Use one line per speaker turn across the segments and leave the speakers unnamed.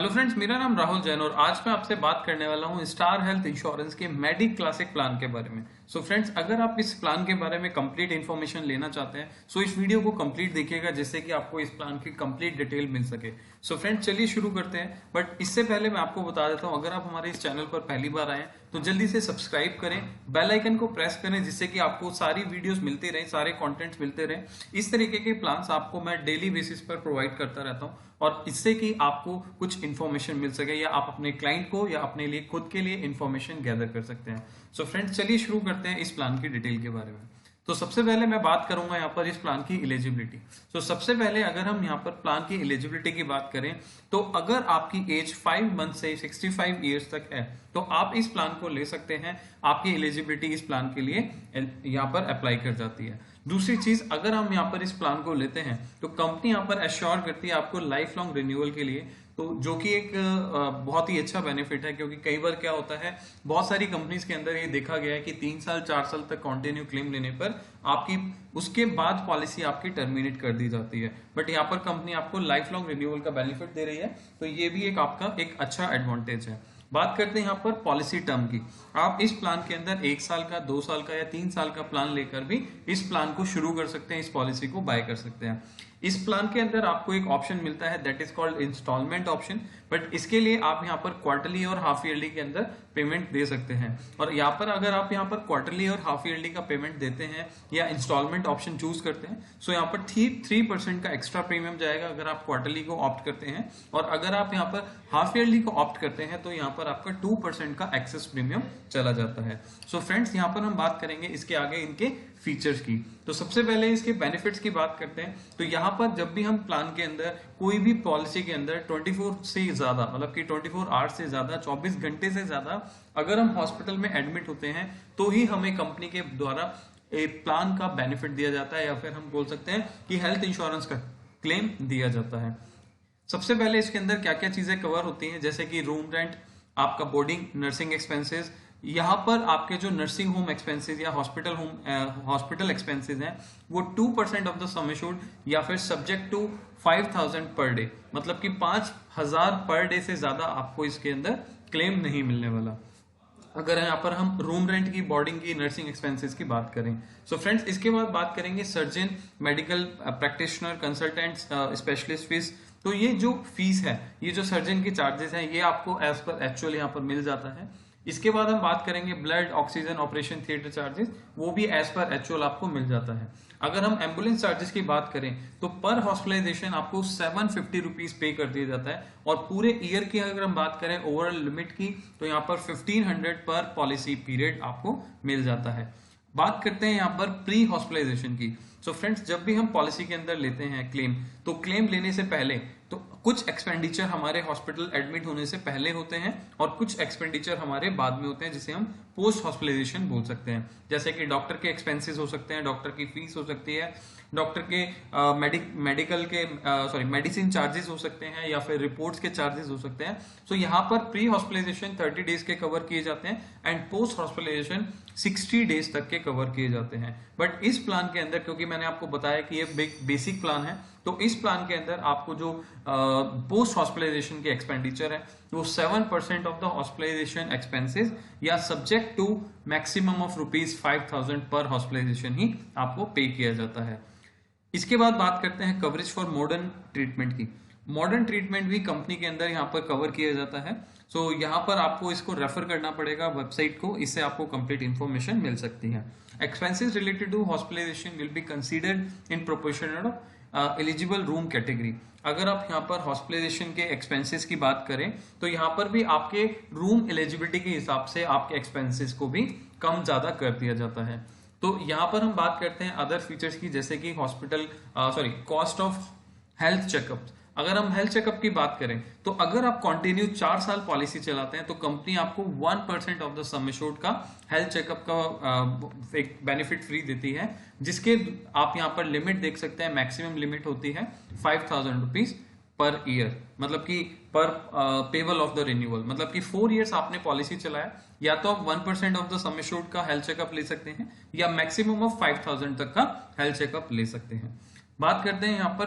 Hello friends, मेरा नाम राहुल जैन और आज मैं आपसे बात करने वाला हूँ स्टार हेल्थ इंश्योरेंस के मेडी क्लासिक प्लान के बारे में। सो फ्रेंड्स, अगर आप इस प्लान के बारे में कंप्लीट इन्फॉर्मेशन लेना चाहते हैं सो इस वीडियो को कंप्लीट देखिएगा जिससे कि आपको इस प्लान की कंप्लीट डिटेल मिल सके। सो फ्रेंड्स, चलिए शुरू करते हैं। बट इससे पहले मैं आपको बता देता हूँ, अगर आप हमारे इस चैनल पर पहली बार आए तो जल्दी से सब्सक्राइब करें, बेल आइकन को प्रेस करें जिससे कि आपको सारी वीडियोस मिलती रहे, सारे कंटेंट्स मिलते रहे। इस तरीके के प्लान्स आपको मैं डेली बेसिस पर प्रोवाइड करता रहता हूँ और इससे कि आपको कुछ इन्फॉर्मेशन मिल सके या आप अपने क्लाइंट को या अपने लिए खुद के लिए इन्फॉर्मेशन गैदर कर सकते हैं। सो फ्रेंड्स, चलिए शुरू करते हैं इस प्लान की डिटेल के बारे में। तो सबसे पहले मैं बात करूंगा यहाँ पर इस प्लान की एलिजिबिलिटी। तो सबसे पहले अगर हम यहाँ पर प्लान की एलिजिबिलिटी की बात करें तो अगर आपकी एज 5 मंथ से 65 ईयर्स तक है तो आप इस प्लान को ले सकते हैं। आपकी एलिजिबिलिटी इस प्लान के लिए यहाँ पर अप्लाई कर जाती है। दूसरी चीज, अगर हम यहाँ पर इस प्लान को लेते हैं तो कंपनी यहाँ पर एश्योर करती है आपको लाइफ लॉन्ग रिन्यूअल के लिए, तो जो कि एक बहुत ही अच्छा बेनिफिट है। क्योंकि कई बार क्या होता है, बहुत सारी कंपनीज के अंदर ये देखा गया है कि 3 साल 4 साल तक कंटिन्यू क्लेम लेने पर आपकी उसके बाद पॉलिसी आपकी टर्मिनेट कर दी जाती है। बट यहाँ पर कंपनी आपको लाइफ लॉन्ग रिन्यूअल का बेनिफिट दे रही है, तो ये भी एक आपका एक अच्छा एडवांटेज है। बात करते हैं यहाँ पर पॉलिसी टर्म की। आप इस प्लान के अंदर 1 साल का, 2 साल का या 3 साल का प्लान लेकर भी इस प्लान को शुरू कर सकते हैं, इस पॉलिसी को बाय कर सकते हैं। इस प्लान के अंदर आपको एक ऑप्शन मिलता है that is called installment option. But इसके लिए आप यहाँ पर क्वार्टरली और हाफ ईयरली के अंदर पेमेंट दे सकते हैं। और यहाँ पर अगर आप यहाँ पर क्वार्टरली और हाफ ईयरली का पेमेंट देते हैं या इंस्टॉलमेंट ऑप्शन चूज करते हैं सो यहाँ पर 3% का एक्स्ट्रा प्रीमियम जाएगा अगर आप क्वार्टरली को ऑप्ट करते हैं। और अगर आप यहाँ पर हाफ ईयरली को ऑप्ट करते हैं तो यहाँ पर आपका 2% का एक्सेस प्रीमियम चला जाता है। सो फ्रेंड्स, यहाँ पर हम बात करेंगे इसके आगे इनके फीचर्स की। तो सबसे पहले इसके बेनिफिट्स की बात करते हैं। तो यहाँ पर जब भी हम प्लान के अंदर कोई भी पॉलिसी के अंदर 24 से ज्यादा, मतलब कि 24 आवर्स से ज्यादा, 24 घंटे से ज्यादा अगर हम हॉस्पिटल में एडमिट होते हैं तो ही हमें कंपनी के द्वारा एक प्लान का बेनिफिट दिया जाता है, या फिर हम बोल सकते हैं कि हेल्थ इंश्योरेंस का क्लेम दिया जाता है। सबसे पहले इसके अंदर क्या क्या चीजें कवर होती हैं, जैसे कि रूम रेंट, आपका बोर्डिंग, नर्सिंग एक्सपेंसेस। यहाँ पर आपके जो नर्सिंग होम एक्सपेंसेस या हॉस्पिटल एक्सपेंसेस हैं वो 2% ऑफ द सम एश्योर्ड या फिर सब्जेक्ट टू 5000 पर डे, मतलब कि 5000 पर डे से ज्यादा आपको इसके अंदर क्लेम नहीं मिलने वाला। अगर यहाँ पर हम रूम रेंट की, बोर्डिंग की, नर्सिंग एक्सपेंसेस की बात करें। सो फ्रेंड्स, इसके बाद बात करेंगे surgeon, medical practitioner, consultants, specialist fees. तो ये जो फीस है, ये जो सर्जन की चार्जेस हैं, ये आपको एज पर एक्चुअल यहाँ पर मिल जाता है। इसके बाद हम बात करेंगे blood, oxygen, operation theatre charges, वो भी एज पर एक्चुअल आपको मिल जाता है। अगर हम एम्बुलेंस चार्जेस की बात करें तो पर हॉस्पिटलाइजेशन आपको 750 रुपीज पे कर दिया जाता है। और पूरे ईयर की अगर हम बात करें ओवरऑल लिमिट की तो यहाँ पर 1500 पर पॉलिसी पीरियड आपको मिल जाता है। बात करते हैं यहाँ पर प्री हॉस्पिटलाइजेशन की। सो फ्रेंड्स, जब भी हम पॉलिसी के अंदर लेते हैं क्लेम, तो क्लेम लेने से पहले तो कुछ एक्सपेंडिचर हमारे हॉस्पिटल एडमिट होने से पहले होते हैं और कुछ एक्सपेंडिचर हमारे बाद में होते हैं, जिसे हम पोस्ट हॉस्पिटलाइजेशन बोल सकते हैं। जैसे कि डॉक्टर के एक्सपेंसेस हो सकते हैं, डॉक्टर की फीस हो सकती है, डॉक्टर के मेडिकल के मेडिसिन चार्जेस हो सकते हैं, या फिर रिपोर्ट्स के चार्जेस हो सकते हैं। सो यहाँ पर प्री हॉस्पिटलाइजेशन 30 डेज के कवर किए जाते हैं एंड पोस्ट हॉस्पिटलाइजेशन 60 डेज तक के कवर किए जाते हैं। बट इस प्लान के अंदर, क्योंकि मैंने आपको बताया कि ये बेसिक प्लान है, तो इस प्लान के अंदर आपको जो पोस्ट हॉस्पिटलाइजेशन के एक्सपेंडिचर है वो 7% ऑफ द हॉस्पिटलाइजेशन एक्सपेंसेस या सब्जेक्ट टू मैक्सिमम ऑफ ₹5000 पर हॉस्पिटलाइजेशन ही आपको पे किया जाता है। इसके बाद बात करते हैं कवरेज फॉर मॉडर्न ट्रीटमेंट की। मॉडर्न ट्रीटमेंट भी कंपनी के अंदर यहाँ पर कवर किया जाता है। सो यहाँ पर आपको इसको रेफर करना पड़ेगा वेबसाइट को, इससे आपको कंप्लीट इंफॉर्मेशन मिल सकती है। Expenses related to hospitalization will be considered in proportion eligible room category. अगर आप यहाँ पर हॉस्पिटलाइजेशन के एक्सपेंसेस की बात करें तो यहाँ पर भी आपके रूम एलिजिबिलिटी के हिसाब से आपके एक्सपेंसेस को भी कम ज्यादा कर दिया जाता है। तो यहाँ पर हम बात करते हैं अदर फीचर्स की, जैसे कि कॉस्ट ऑफ हेल्थ चेकअप। अगर हम हेल्थ चेकअप की बात करें तो अगर आप कंटिन्यू 4 साल पॉलिसी चलाते हैं तो कंपनी आपको 1% ऑफ द सम एश्योर्ड का हेल्थ चेकअप का एक बेनिफिट फ्री देती है, जिसके आप यहाँ पर लिमिट देख सकते हैं। मैक्सिमम लिमिट होती है 5000 रुपीज पर ईयर, मतलब कि पर पेबल ऑफ द रिन्यूअल, मतलब कि 4 इयर्स आपने पॉलिसी चलाया, या तो आप 1% ऑफ द सम एश्योर्ड का हेल्थ चेकअप ले सकते हैं या मैक्सिमम ऑफ 5000 तक का हेल्थ चेकअप ले सकते हैं। बात करते हैं यहाँ पर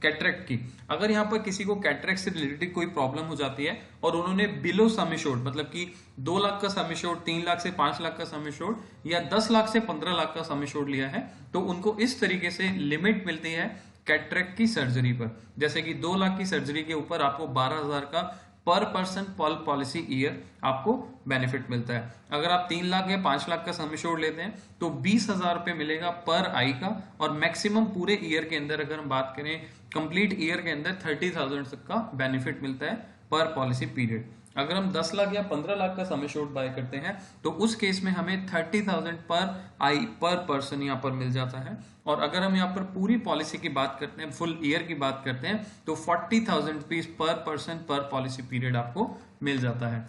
कैटरेक्ट की, अगर यहाँ पर किसी को कैटरेक्ट से रिलेटेड कोई प्रॉब्लम हो जाती है और उन्होंने बिलो सम एश्योर्ड मतलब कि 2 लाख का सम एश्योर्ड, 3 लाख से 5 लाख का सम एश्योर्ड या 10 लाख से 15 लाख का सम एश्योर्ड लिया है, तो उनको इस तरीके से लिमिट मिलती है कैटरेक्ट की सर्जरी पर। जैसे कि 2 लाख की सर्जरी के ऊपर आपको 12,000 का पर पर्सन पर पॉलिसी ईयर आपको बेनिफिट मिलता है। अगर आप 3 लाख या 5 लाख का सम एश्योर्ड लेते हैं तो 20,000 रुपए मिलेगा पर आई का, और मैक्सिमम पूरे ईयर के अंदर अगर हम बात करें कंप्लीट ईयर के अंदर 30,000 तक का बेनिफिट मिलता है पर पॉलिसी पीरियड। अगर हम 10 लाख या 15 लाख का सम एश्योर्ड बाय करते हैं तो उस केस में हमें 30,000 पर आई पर पर्सन यहाँ पर मिल जाता है। और अगर हम यहाँ पर पूरी पॉलिसी की बात करते हैं, फुल ईयर की बात करते हैं, तो 40,000 रुपीज पर पर्सन पर पॉलिसी पीरियड आपको मिल जाता है।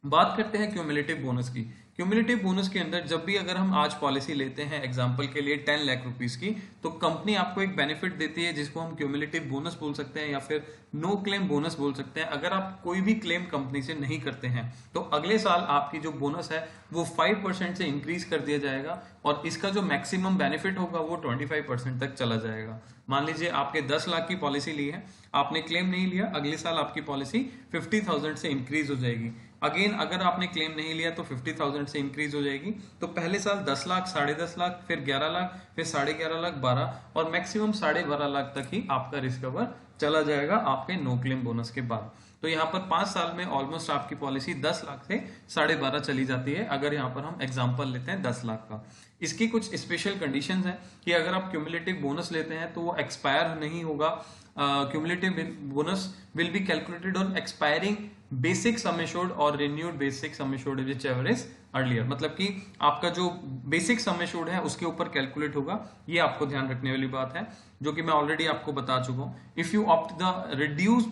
बात करते हैं क्यूमुलेटिव बोनस की। क्यूमुलेटिव बोनस के अंदर जब भी अगर हम आज पॉलिसी लेते हैं एग्जांपल के लिए 10 लाख रुपीस की, तो कंपनी आपको एक बेनिफिट देती है जिसको हम क्यूमुलेटिव बोनस बोल सकते हैं या फिर नो क्लेम बोनस बोल सकते हैं। अगर आप कोई भी क्लेम कंपनी से नहीं करते हैं तो अगले साल आपकी जो बोनस है वो 5% से इंक्रीज कर दिया जाएगा और इसका जो मैक्सिमम बेनिफिट होगा वो 25% तक चला जाएगा। मान लीजिए आपके 10 लाख की पॉलिसी ली है, आपने क्लेम नहीं लिया, अगले साल आपकी पॉलिसी 50,000 से इंक्रीज हो जाएगी। अगेन अगर आपने क्लेम नहीं लिया तो 50,000 से इंक्रीज हो जाएगी। तो पहले साल 10 लाख, 10.5 लाख, फिर 11 लाख, फिर 11.5 लाख, 12 और मैक्सिमम 12.5 लाख तक ही आपका रिस्क कवर चला जाएगा आपके नो क्लेम बोनस के बाद। तो यहाँ पर 5 साल में ऑलमोस्ट आपकी पॉलिसी 10 लाख से 12.5 चली जाती है, अगर यहाँ पर हम एग्जांपल लेते हैं 10 लाख का। इसकी कुछ स्पेशल कंडीशंस हैं कि अगर आप क्यूमुलेटिव बोनस लेते हैं तो वो एक्सपायर नहीं होगा। Cumulative bonus will be calculated on expiring basic sum assured और renewed basic sum assured whichever is earlier, मतलब कि आपका जो बेसिक सम एश्योर्ड है उसके ऊपर कैलकुलेट होगा। ये आपको ध्यान रखने वाली बात है जो कि मैं ऑलरेडी आपको बता चुका हूं। If you opt the reduce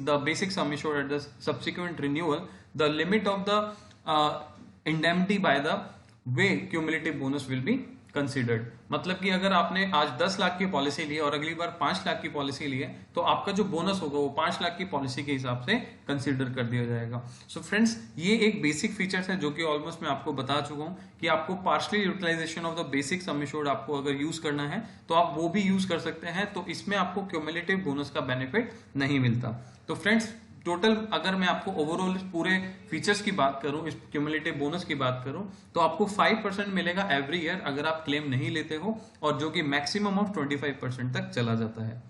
the basic sum assured at the subsequent renewal, the limit of the indemnity by the way cumulative bonus will be considered. मतलब कि अगर आपने आज 10 लाख की पॉलिसी ली है और अगली बार 5 लाख की पॉलिसी ली है तो आपका जो बोनस होगा वो 5 लाख की पॉलिसी के हिसाब से कंसीडर कर दिया जाएगा। सो फ्रेंड्स, ये एक बेसिक फीचर्स है जो कि ऑलमोस्ट मैं आपको बता चुका हूं कि आपको partially utilization of the basic sum assured आपको अगर यूज करना है तो आप वो भी यूज कर सकते हैं, तो इसमें आपको क्यूमुलेटिव बोनस का बेनिफिट नहीं मिलता। तो फ्रेंड्स, टोटल अगर मैं आपको ओवरऑल पूरे फीचर्स की बात करूं, इस क्यूमुलेटिव बोनस की बात करूं, तो आपको 5% मिलेगा एवरी ईयर अगर आप क्लेम नहीं लेते हो, और जो कि मैक्सिमम ऑफ 25% तक चला जाता है।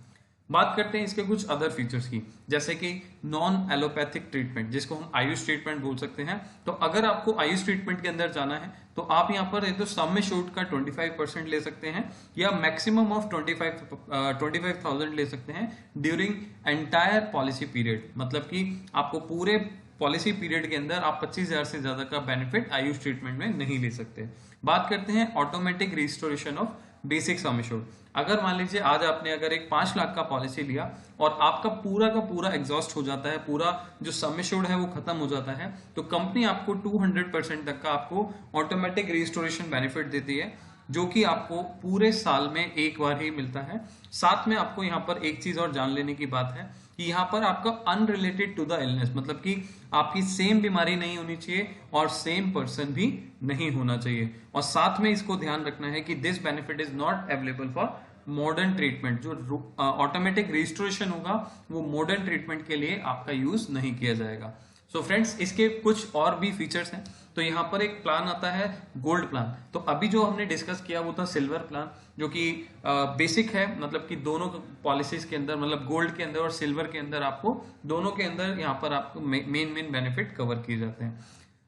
बात करते हैं इसके कुछ अदर फीचर्स की, जैसे कि नॉन एलोपैथिक ट्रीटमेंट, जिसको हम आयुष ट्रीटमेंट बोल सकते हैं। तो अगर आपको आयुष ट्रीटमेंट के अंदर जाना है तो आप यहाँ पर तो सम एश्योर्ड का 25% ले सकते हैं या मैक्सिमम ऑफ 25,000 ले सकते हैं ड्यूरिंग एंटायर पॉलिसी पीरियड। मतलब कि आपको पूरे पॉलिसी पीरियड के अंदर आप 25,000 से ज्यादा का बेनिफिट आयुष ट्रीटमेंट में नहीं ले सकते। बात करते हैं automatic restoration of basic sum assured. अगर मान लीजिए आज आपने अगर एक 5 लाख का पॉलिसी लिया और आपका का पूरा एग्जॉस्ट हो जाता है, पूरा जो सम एश्योर्ड है वो खत्म हो जाता है, तो कंपनी आपको 200% तक का आपको ऑटोमेटिक रिस्टोरेशन बेनिफिट देती है, जो कि आपको पूरे साल में एक बार ही मिलता है। साथ में आपको यहाँ पर एक चीज और जान लेने की बात है कि यहाँ पर आपका अनरिलेटेड टू द इलनेस, मतलब कि आपकी सेम बीमारी नहीं होनी चाहिए और सेम पर्सन भी नहीं होना चाहिए। और साथ में इसको ध्यान रखना है कि this benefit is not available for modern treatment. जो ऑटोमेटिक रिस्टोरेशन होगा वो मॉडर्न ट्रीटमेंट के लिए आपका यूज नहीं किया जाएगा। सो फ्रेंड्स, इसके कुछ और भी फीचर्स हैं। तो यहाँ पर एक प्लान आता है गोल्ड प्लान। तो अभी जो हमने डिस्कस किया वो था सिल्वर प्लान, जो कि बेसिक है, मतलब कि दोनों पॉलिसीज के अंदर, मतलब गोल्ड के अंदर और सिल्वर के अंदर आपको दोनों के अंदर यहाँ पर आपको मेन बेनिफिट कवर किए जाते हैं।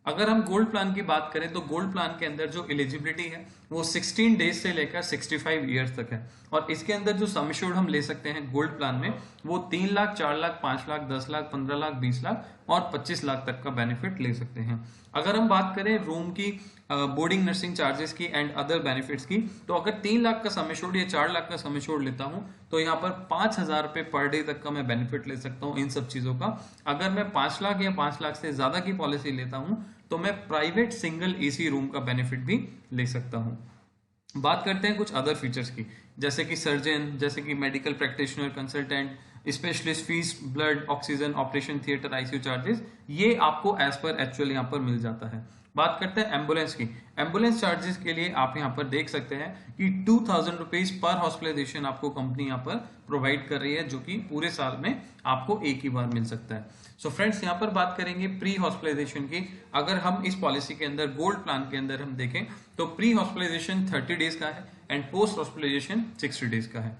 अगर हम गोल्ड प्लान की बात करें तो गोल्ड प्लान के अंदर जो एलिजिबिलिटी है वो 16 डेज से लेकर 65 ईयर्स तक है, और इसके अंदर जो सम एश्योर्ड हम ले सकते हैं गोल्ड प्लान में वो 3 लाख, 4 लाख, 5 लाख, 10 लाख, 15 लाख, 20 लाख और 25 लाख तक का बेनिफिट ले सकते हैं। अगर हम बात करें रूम की, बोर्डिंग, नर्सिंग चार्जेस की एंड अदर बेनिफिट्स की, तो अगर 3 लाख का सम एश्योर्ड या 4 लाख का सम एश्योर्ड लेता हूं तो यहाँ पर 5,000 रुपए पर डे तक का मैं बेनिफिट ले सकता हूँ इन सब चीजों का। अगर मैं 5 लाख या 5 लाख से ज्यादा की पॉलिसी लेता हूं तो मैं प्राइवेट सिंगल एसी रूम का बेनिफिट भी ले सकता हूं। बात करते हैं कुछ अदर फीचर्स की, जैसे कि सर्जन, जैसे कि medical practitioner, consultant, specialist fees, blood, oxygen, operation theatre, ICU charges, ये आपको एज पर एक्चुअल यहाँ पर मिल जाता है। बात करते हैं एम्बुलेंस की। एम्बुलेंस चार्जेस के लिए आप यहाँ पर देख सकते हैं कि 2000 रुपीज पर हॉस्पिटलाइजेशन आपको कंपनी यहाँ पर प्रोवाइड कर रही है, जो कि पूरे साल में आपको एक ही बार मिल सकता है। सो फ्रेंड्स, यहाँ पर बात करेंगे प्री हॉस्पिटलाइजेशन की। अगर हम इस पॉलिसी के अंदर गोल्ड प्लान के अंदर हम देखें तो प्री हॉस्पिटलाइजेशन 30 डेज का है एंड पोस्ट हॉस्पिटलाइजेशन 60 डेज का है।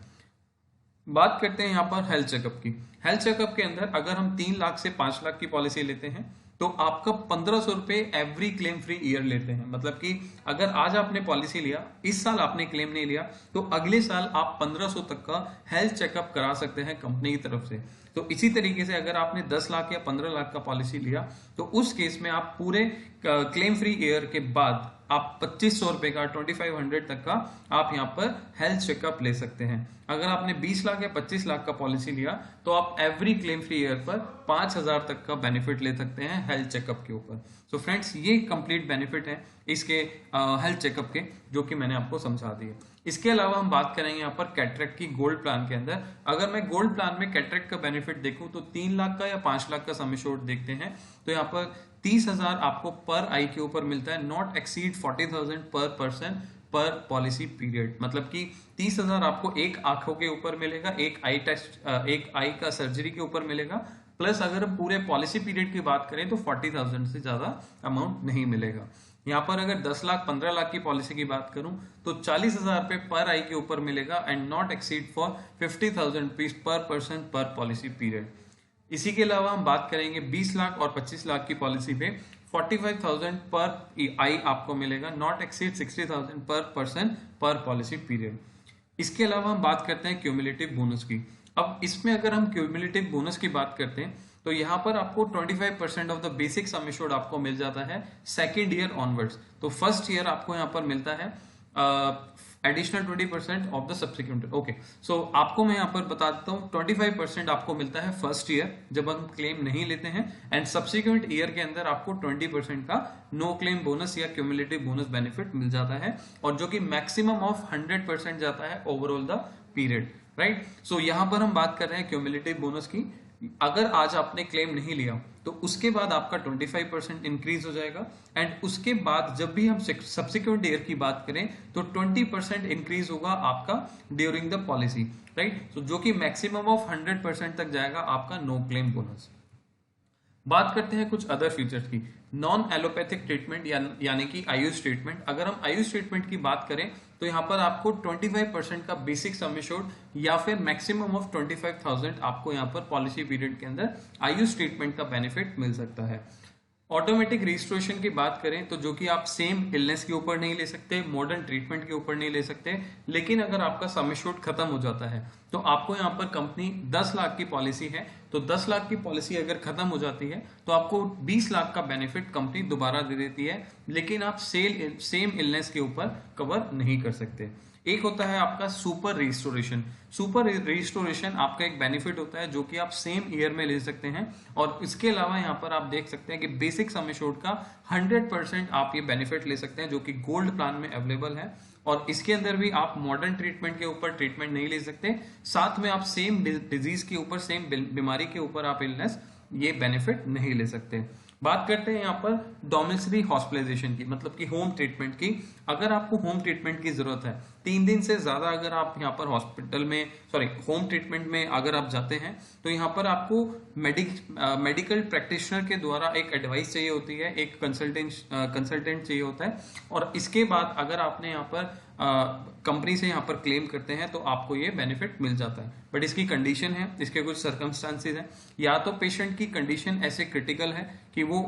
बात करते हैं यहाँ पर हेल्थ चेकअप की। हेल्थ चेकअप के अंदर अगर हम 3 लाख से 5 लाख की पॉलिसी लेते हैं तो आपका 1500 रुपए एवरी क्लेम फ्री ईयर लेते हैं। मतलब कि अगर आज आपने पॉलिसी लिया, इस साल आपने क्लेम नहीं लिया, तो अगले साल आप 1500 तक का हेल्थ चेकअप करा सकते हैं कंपनी की तरफ से। तो इसी तरीके से अगर आपने 10 लाख या 15 लाख का पॉलिसी लिया तो उस केस में आप पूरे क्लेम फ्री ईयर के बाद आप 2500 रुपए का 2500 तक का आप यहाँ पर हेल्थ चेकअप ले सकते हैं। अगर आपने 20 लाख या 25 लाख का पॉलिसी लिया तो आप एवरी क्लेम फ्री ईयर पर 5000 तक का बेनिफिट ले सकते हैं हेल्थ चेकअप के ऊपर। सो फ्रेंड्स, ये कंप्लीट बेनिफिट है इसके हेल्थ चेकअप के, जो कि मैंने आपको समझा दिए। इसके अलावा हम बात करेंगे यहाँ पर कैटरेक्ट की गोल्ड प्लान के अंदर। अगर मैं गोल्ड प्लान में कैटरेक्ट का बेनिफिट देखूं तो 3 लाख का या 5 लाख का सम एश्योर्ड देखते हैं तो यहाँ पर 30,000 आपको पर आई के ऊपर मिलता है, नॉट एक्सीड 40,000 पर पर्सन पर पॉलिसी पीरियड। मतलब कि 30,000 आपको एक आंखों के ऊपर मिलेगा, एक आई टेस्ट, एक आई का सर्जरी के ऊपर मिलेगा, प्लस अगर हम पूरे पॉलिसी पीरियड की बात करें तो 40,000 से ज्यादा अमाउंट नहीं मिलेगा। यहाँ पर अगर 10 लाख 15 लाख की पॉलिसी की बात करूं तो 40,000 रुपए पर आई के ऊपर मिलेगा and not exceed for 50,000 rupees per person पर पॉलिसी पीरियड। इसी के अलावा हम बात करेंगे 20 लाख और 25 लाख की पॉलिसी पे 45,000 पर आई आपको मिलेगा, नॉट एक्सीड 60,000 पर पर्सन पर पॉलिसी पीरियड। इसके अलावा हम बात करते हैं क्यूमुलेटिव बोनस की। अब इसमें अगर हम क्यूमुलेटिव बोनस की बात करते हैं तो यहाँ पर आपको 25% off the basic sum assured आपको मिल जाता है सेकेंड ईयर ऑनवर्ड्स। तो फर्स्ट ईयर आपको यहाँ पर मिलता है additional 20% off the subsequent. Okay, so आपको मैं यहाँ पर बता देता हूँ 25% आपको मिलता है फर्स्ट ईयर जब हम क्लेम नहीं लेते हैं, एंड सब्सिक्वेंट ईयर के अंदर आपको 20% का नो क्लेम बोनस या क्यूमुलेटिव बोनस बेनिफिट मिल जाता है, और जो कि मैक्सिमम ऑफ 100% जाता है ओवरऑल द पीरियड, राइट। सो यहाँ पर हम बात कर रहे हैं क्यूमुलेटिव बोनस की। अगर आज आपने क्लेम नहीं लिया तो उसके बाद आपका 25% इंक्रीज हो जाएगा, एंड उसके बाद जब भी हम सब्सिक्वेंट ईयर की बात करें तो 20% इंक्रीज होगा आपका ड्यूरिंग द पॉलिसी, राइट। सो जो कि मैक्सिमम ऑफ 100% तक जाएगा आपका नो क्लेम बोनस। बात करते हैं कुछ अदर फीचर्स की। नॉन एलोपैथिक ट्रीटमेंट यानी कि आयुष ट्रीटमेंट। अगर हम आयुष ट्रीटमेंट की बात करें तो यहाँ पर आपको 25% का बेसिक सम एश्योर्ड या फिर मैक्सिमम ऑफ 25,000 आपको यहाँ पर पॉलिसी पीरियड के अंदर आयुष ट्रीटमेंट का बेनिफिट मिल सकता है। ऑटोमेटिक रजिस्ट्रेशन की बात करें तो जो कि आप सेम इलनेस के ऊपर नहीं ले सकते, मॉडर्न ट्रीटमेंट के ऊपर नहीं ले सकते, लेकिन अगर आपका सम एश्योर्ड खत्म हो जाता है तो आपको यहाँ पर कंपनी 10 लाख की पॉलिसी है तो 10 लाख की पॉलिसी अगर खत्म हो जाती है तो आपको 20 लाख का बेनिफिट कंपनी दोबारा दे देती है, लेकिन आप सेम इलनेस के ऊपर कवर नहीं कर सकते। एक होता है आपका सुपर रजिस्टोरेशन। सुपर रजिस्टोरेशन आपका एक बेनिफिट होता है जो कि आप सेम ईयर में ले सकते हैं, और इसके अलावा यहाँ पर आप देख सकते हैं कि बेसिक सम एश्योर्ड का 100% आप ये बेनिफिट ले सकते हैं जो कि गोल्ड प्लान में अवेलेबल है, और इसके अंदर भी आप मॉडर्न ट्रीटमेंट के ऊपर ट्रीटमेंट नहीं ले सकते, साथ में आप सेम डिजीज के ऊपर, सेम बीमारी के ऊपर आप इलनेस ये बेनिफिट नहीं ले सकते। बात करते हैं यहाँ पर डोमिसिलरी हॉस्पिटलाइजेशन की, मतलब कि होम ट्रीटमेंट की। अगर आपको होम ट्रीटमेंट की जरूरत है, 3 दिन से ज्यादा अगर आप यहाँ पर हॉस्पिटल में होम ट्रीटमेंट में अगर आप जाते हैं तो यहाँ पर आपको मेडिकल प्रैक्टिशनर के द्वारा एक एडवाइस चाहिए होती है, एक कंसल्टेंट चाहिए होता है, और इसके बाद अगर आपने यहाँ पर कंपनी से यहाँ पर क्लेम करते हैं तो आपको ये बेनिफिट मिल जाता है। बट इसकी कंडीशन है, इसके कुछ सर्कमस्टांसेस हैं। या तो पेशेंट की कंडीशन ऐसे क्रिटिकल है कि वो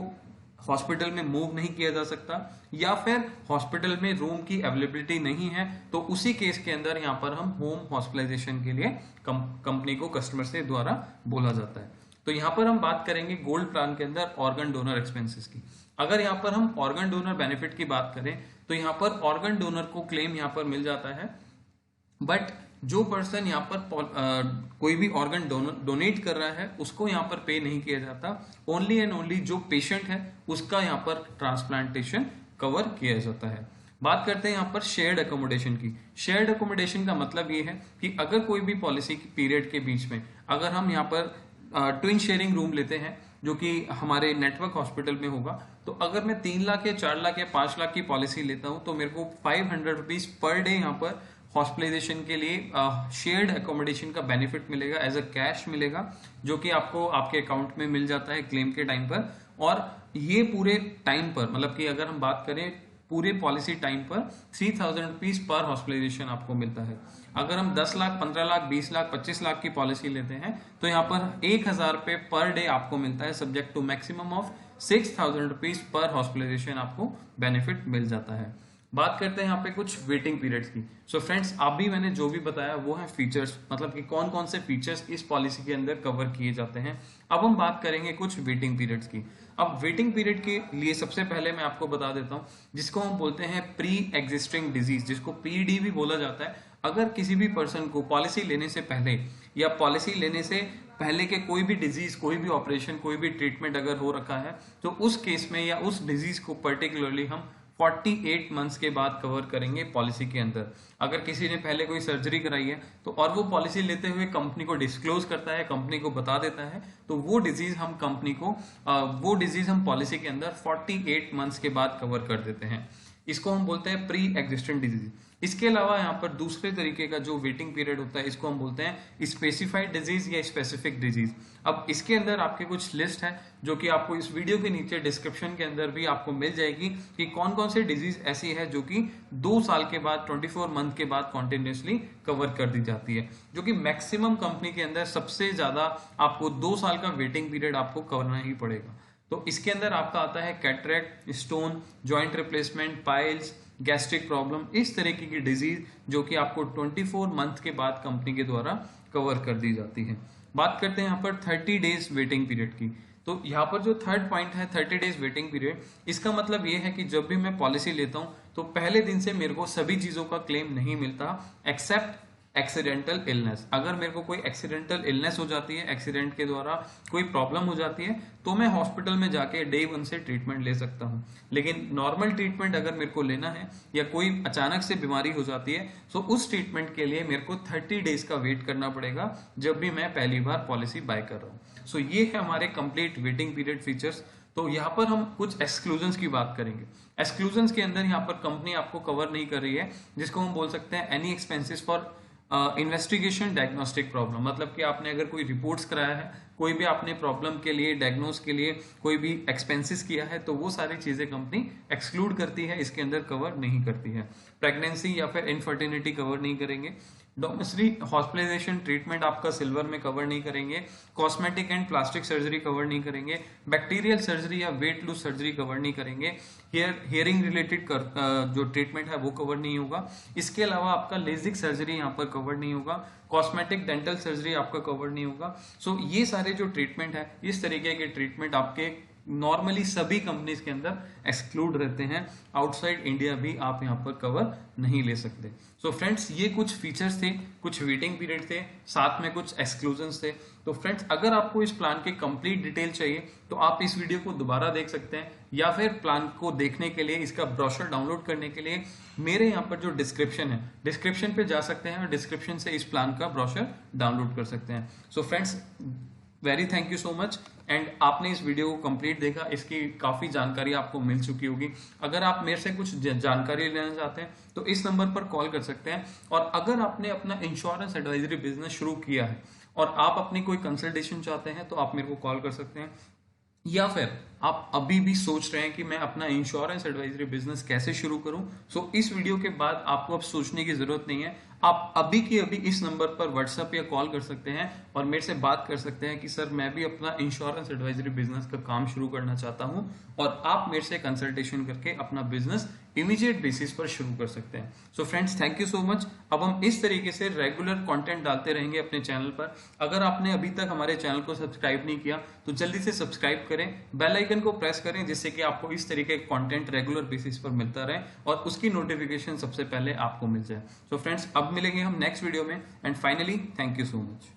हॉस्पिटल में मूव नहीं किया जा सकता, या फिर हॉस्पिटल में रूम की अवेलेबिलिटी नहीं है, तो उसी केस के अंदर यहाँ पर हम होम हॉस्पिटलाइजेशन के लिए कंपनी को कस्टमर से द्वारा बोला जाता है। तो यहाँ पर हम बात करेंगे गोल्ड प्लान के अंदर ऑर्गन डोनर एक्सपेंसेस की। अगर यहाँ पर हम ऑर्गन डोनर बेनिफिट की बात करें तो यहाँ पर ऑर्गन डोनर को क्लेम यहाँ पर मिल जाता है, बट जो पर्सन यहाँ पर कोई भी ऑर्गन डोनेट कर रहा है उसको यहाँ पर पे नहीं किया जाता। ओनली एंड ओनली जो पेशेंट है उसका यहाँ पर ट्रांसप्लांटेशन कवर किया जाता है। बात करते हैं यहाँ पर शेयर्ड अकोमोडेशन की। शेयर्ड अकोमोडेशन का मतलब ये है कि अगर कोई भी पॉलिसी पीरियड के बीच में अगर हम यहाँ पर ट्विन शेयरिंग रूम लेते हैं, जो कि हमारे नेटवर्क हॉस्पिटल में होगा। तो अगर मैं 3 लाख या 4 लाख या 5 लाख की पॉलिसी लेता हूं तो मेरे को 500 रुपीज पर डे यहाँ पर हॉस्पिटलाइजेशन के लिए शेयर्ड एकोमोडेशन का बेनिफिट मिलेगा, एज अ कैश मिलेगा, जो कि आपको आपके अकाउंट में मिल जाता है क्लेम के टाइम पर। और ये पूरे टाइम पर, मतलब कि अगर हम बात करें पूरे पॉलिसी टाइम पर 3000 रुपीज पर हॉस्पिटलाइजेशन आपको मिलता है। अगर हम 10 लाख, 15 लाख, 20 लाख, 25 लाख की पॉलिसी लेते हैं तो यहाँ पर 1000 रुपए पर डे आपको मिलता है, subject to maximum of 6000 rupees पर हॉस्पिटलाइजेशन आपको बेनिफिट मिल जाता है। बात करते हैं यहाँ पे कुछ वेटिंग पीरियड्स की। सो फ्रेंड्स, अभी मैंने जो भी बताया वो है फीचर्स, मतलब कि कौन कौन से फीचर्स इस पॉलिसी के अंदर कवर किए जाते हैं। अब हम बात करेंगे कुछ वेटिंग पीरियड्स की। अब वेटिंग पीरियड के लिए सबसे पहले मैं आपको बता देता हूँ, जिसको हम बोलते हैं प्री एग्जिस्टिंग डिजीज, जिसको पीडी भी बोला जाता है। अगर किसी भी पर्सन को पॉलिसी लेने से पहले या पॉलिसी लेने से पहले के कोई भी डिजीज, कोई भी ऑपरेशन, कोई भी ट्रीटमेंट अगर हो रखा है तो उस केस में या उस डिजीज को पर्टिकुलरली हम 48 मंथ्स के बाद कवर करेंगे पॉलिसी के अंदर। अगर किसी ने पहले कोई सर्जरी कराई है तो और वो पॉलिसी लेते हुए कंपनी को डिस्क्लोज करता है, कंपनी को बता देता है, तो वो डिजीज हम पॉलिसी के अंदर 48 मंथ्स के बाद कवर कर देते हैं। इसको हम बोलते हैं प्री एग्जिस्टेंट डिजीज। इसके अलावा यहाँ पर दूसरे तरीके का जो वेटिंग पीरियड होता है, इसको हम बोलते हैं स्पेसिफाइड डिजीज या स्पेसिफिक डिजीज। अब इसके अंदर आपके कुछ लिस्ट है जो कि आपको इस वीडियो के नीचे डिस्क्रिप्शन के अंदर भी आपको मिल जाएगी कि कौन कौन से डिजीज ऐसी है जो कि 2 साल के बाद, 24 मंथ के बाद कॉन्टिन्यूसली कवर कर दी जाती है, जो कि मैक्सिमम कंपनी के अंदर सबसे ज्यादा आपको 2 साल का वेटिंग पीरियड आपको करना ही पड़ेगा। तो इसके अंदर आपका आता है cataract, stone, joint replacement, piles, gastric problem, इस तरीके की डिजीज जो कि आपको 24 मंथ के बाद कंपनी के द्वारा कवर कर दी जाती है। बात करते हैं यहाँ पर 30 डेज वेटिंग पीरियड की। तो यहाँ पर जो थर्ड पॉइंट है 30 डेज वेटिंग पीरियड, इसका मतलब ये है कि जब भी मैं पॉलिसी लेता हूँ तो पहले दिन से मेरे को सभी चीजों का क्लेम नहीं मिलता एक्सेप्ट एक्सीडेंटल इलनेस। अगर मेरे को कोई एक्सीडेंटल इलनेस हो जाती है, एक्सीडेंट के द्वारा कोई प्रॉब्लम हो जाती है, तो मैं हॉस्पिटल में जाके डे 1 से ट्रीटमेंट ले सकता हूँ। लेकिन नॉर्मल ट्रीटमेंट अगर मेरे को लेना है या कोई अचानक से बीमारी हो जाती है तो उस ट्रीटमेंट के लिए मेरे को 30 डेज का वेट करना पड़ेगा जब भी मैं पहली बार पॉलिसी बाय कर रहा हूँ। सो ये है हमारे कंप्लीट वेटिंग पीरियड फीचर्स। तो यहाँ पर हम कुछ एक्सक्लूजन्स की बात करेंगे। एक्सक्लूजन्स के अंदर यहाँ पर कंपनी आपको कवर नहीं कर रही है, जिसको हम बोल सकते हैं any expenses for investigation diagnostic problem. मतलब कि आपने अगर कोई रिपोर्ट्स कराया है, कोई भी आपने प्रॉब्लम के लिए, डायग्नोस के लिए कोई भी एक्सपेंसेस किया है, तो वो सारी चीजें कंपनी एक्सक्लूड करती है, इसके अंदर कवर नहीं करती है। प्रेगनेंसी या फिर इनफर्टिलिटी कवर नहीं करेंगे। डोमेस्टिक हॉस्पिटलाइजेशन ट्रीटमेंट आपका सिल्वर में कवर नहीं करेंगे। Cosmetic and plastic surgery cover नहीं करेंगे। बैक्टीरियल सर्जरी या वेट लूज सर्जरी कवर नहीं करेंगे। हियरिंग रिलेटेड जो ट्रीटमेंट है वो कवर नहीं होगा। इसके अलावा आपका लेजिक सर्जरी यहाँ पर कवर नहीं होगा। कॉस्मेटिक डेंटल सर्जरी आपका कवर नहीं होगा। सो ये सारे जो ट्रीटमेंट है, इस तरीके के ट्रीटमेंट आपके नॉर्मली सभी कंपनीज के अंदर एक्सक्लूड रहते हैं। आउटसाइड इंडिया भी आप यहाँ पर कवर नहीं ले सकते। सो फ्रेंड्स, ये कुछ फीचर्स थे, कुछ वेटिंग पीरियड थे, साथ में कुछ एक्सक्लूजन्स थे। तो फ्रेंड्स, अगर आपको इस प्लान की कंप्लीट डिटेल चाहिए तो आप इस वीडियो को दोबारा देख सकते हैं, या फिर प्लान को देखने के लिए, इसका ब्रोशर डाउनलोड करने के लिए मेरे यहाँ पर जो डिस्क्रिप्शन है, डिस्क्रिप्शन पे जा सकते हैं और डिस्क्रिप्शन से इस प्लान का ब्रोशर डाउनलोड कर सकते हैं। So friends, very thank you so much and आपने इस वीडियो को कंप्लीट देखा, इसकी काफी जानकारी आपको मिल चुकी होगी। अगर आप मेरे से कुछ जानकारी लेना चाहते हैं तो इस नंबर पर कॉल कर सकते हैं। और अगर आपने अपना इंश्योरेंस एडवाइजरी बिजनेस शुरू किया है और आप अपनी कोई कंसल्टेशन चाहते हैं तो आप मेरे को कॉल कर सकते हैं। या फिर आप अभी भी सोच रहे हैं कि मैं अपना इंश्योरेंस एडवाइजरी बिजनेस कैसे शुरू करूं, सो इस वीडियो के बाद आपको अब सोचने की जरूरत नहीं है। आप अभी की अभी इस नंबर पर व्हाट्सएप या कॉल कर सकते हैं और मेरे से बात कर सकते हैं कि सर मैं भी अपना इंश्योरेंस एडवाइजरी बिजनेस का काम शुरू करना चाहता हूं, और आप मेरे से कंसल्टेशन करके अपना बिजनेस इमीडिएट बेसिस पर शुरू कर सकते हैं। So friends, thank you so much. अब हम इस तरीके से रेगुलर कंटेंट डालते रहेंगे अपने चैनल पर। अगर आपने अभी तक हमारे चैनल को सब्सक्राइब नहीं किया तो जल्दी से सब्सक्राइब करें, बेल आइकन को प्रेस करें, जिससे कि आपको इस तरीके का कंटेंट रेगुलर बेसिस पर मिलता रहे और उसकी नोटिफिकेशन सबसे पहले आपको मिल जाए। सो फ्रेंड्स, अब मिलेंगे हम नेक्स्ट वीडियो में and finally thank you so much.